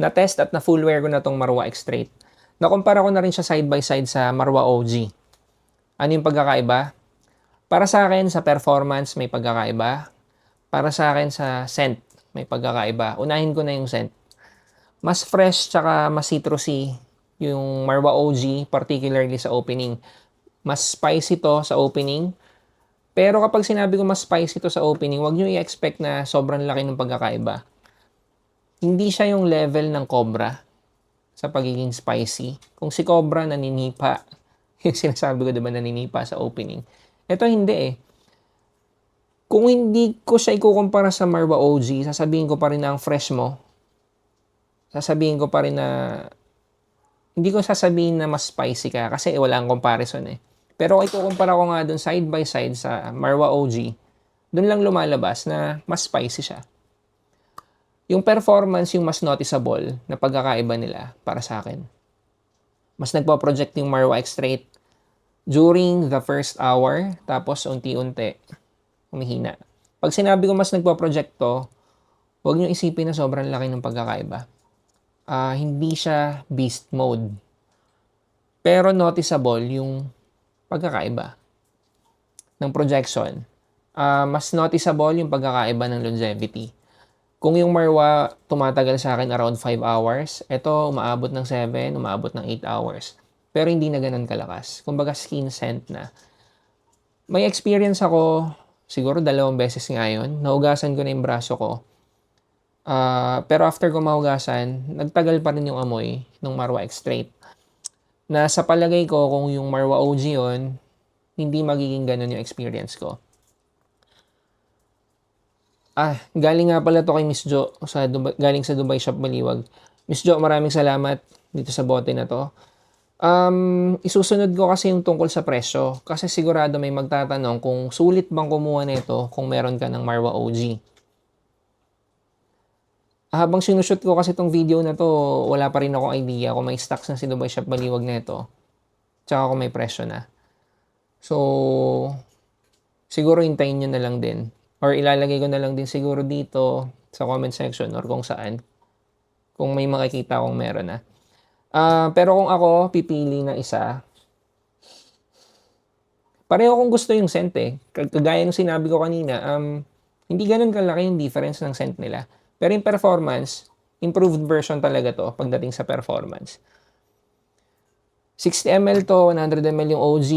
Na-test at na full wear ko na tong Marwa X-Straight. Nakumpara ko na rin siya side by side sa Marwa OG. Ano yung pagkakaiba? Para sa akin, sa performance may pagkakaiba. Para sa akin, sa scent may pagkakaiba. Unahin ko na yung scent. Mas fresh tsaka mas citrusy yung Marwa OG, particularly sa opening. Mas spicy to sa opening. Pero kapag sinabi ko mas spicy to sa opening, wag nyo i-expect na sobrang laki ng pagkakaiba. Hindi siya yung level ng Cobra sa pagiging spicy. Kung si Cobra naninipa, yung sinasabi ko diba naninipa sa opening. Ito hindi eh. Kung hindi ko siya ikukumpara sa Marwa OG, sasabihin ko pa rin na ang fresh mo. Sasabihin ko pa rin na hindi ko sasabihin na mas spicy ka kasi wala ang comparison eh. Pero kung ikukumpara ko nga dun side by side sa Marwa OG, dun lang lumalabas na mas spicy siya. Yung performance yung mas noticeable na pagkakaiba nila para sa akin. Mas nagpo-project yung Marwa X-Straight during the first hour, tapos unti-unti humihina. Pag sinabi ko mas nagpo-project to, huwag nyo isipin na sobrang laki ng pagkakaiba. Hindi siya beast mode. Pero noticeable yung pagkakaiba ng projection. Mas noticeable yung pagkakaiba ng longevity. Kung yung Marwa tumatagal sa akin around 5 hours, ito umaabot ng 7, umaabot ng 8 hours. Pero hindi na ganun kalakas. Kumbaga skin scent na. May experience ako, siguro 2 beses ngayon. Nahugasan ko na yung braso ko. Pero after ko mahugasan, nagtagal pa rin yung amoy ng Marwa X-Straight. Na sa palagay ko, kung yung Marwa OG yun, hindi magiging ganun yung experience ko. Galing nga pala to kay Miss Jo, galing sa Dubai Shop Baliwag. Miss Jo, maraming salamat dito sa bote na to. Isusunod ko kasi yung tungkol sa presyo. Kasi sigurado may magtatanong kung sulit bang kumuha nito kung meron ka ng Marwa OG. Habang sinushoot ko kasi itong video na to, wala pa rin akong idea kung may stocks na si Dubai Shop Baliwag nito. Tsaka kung may presyo na. So, siguro hintayin nyo na lang din. Or ilalagay ko na lang din siguro dito sa comment section or kung saan. Kung may makikita akong meron na. Pero kung ako pipili ng isa, pareho kong gusto yung scent eh. Kagaya ng sinabi ko kanina, hindi ganun kalaki yung difference ng scent nila. Pero yung performance, improved version talaga to pagdating sa performance. 60 ml to, 100 ml yung OG.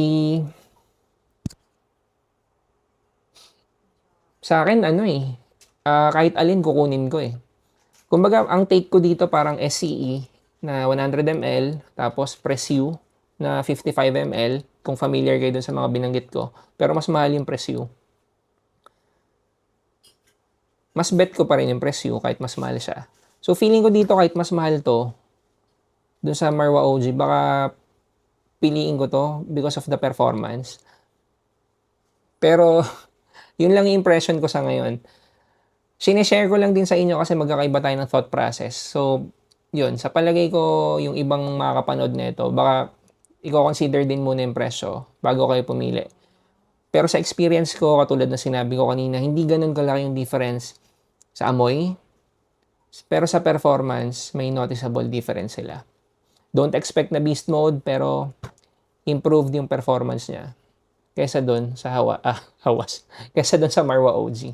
Sa akin, kahit alin kukunin ko eh. Kumbaga, ang take ko dito parang SCE na 100 ml, tapos Press-U na 55 ml, kung familiar kayo dun sa mga binanggit ko. Pero mas mahal yung Press-U. Mas bet ko pa rin yung Press-U kahit mas mahal siya. So, feeling ko dito kahit mas mahal to, dun sa Marwa OG, baka piliin ko to because of the performance. Pero, yun lang yung impression ko sa ngayon. Sinishare ko lang din sa inyo kasi magkakaiba tayo ng thought process. So, yun. Sa palagay ko, yung ibang makakapanood nito, baka i-consider din muna yung presyo bago kayo pumili. Pero sa experience ko, katulad na sinabi ko kanina, hindi ganun kalaki yung difference sa amoy. Pero sa performance, may noticeable difference sila. Don't expect na beast mode, pero improved yung performance niya. Kesa doon sa kesa doon sa Marwa OG.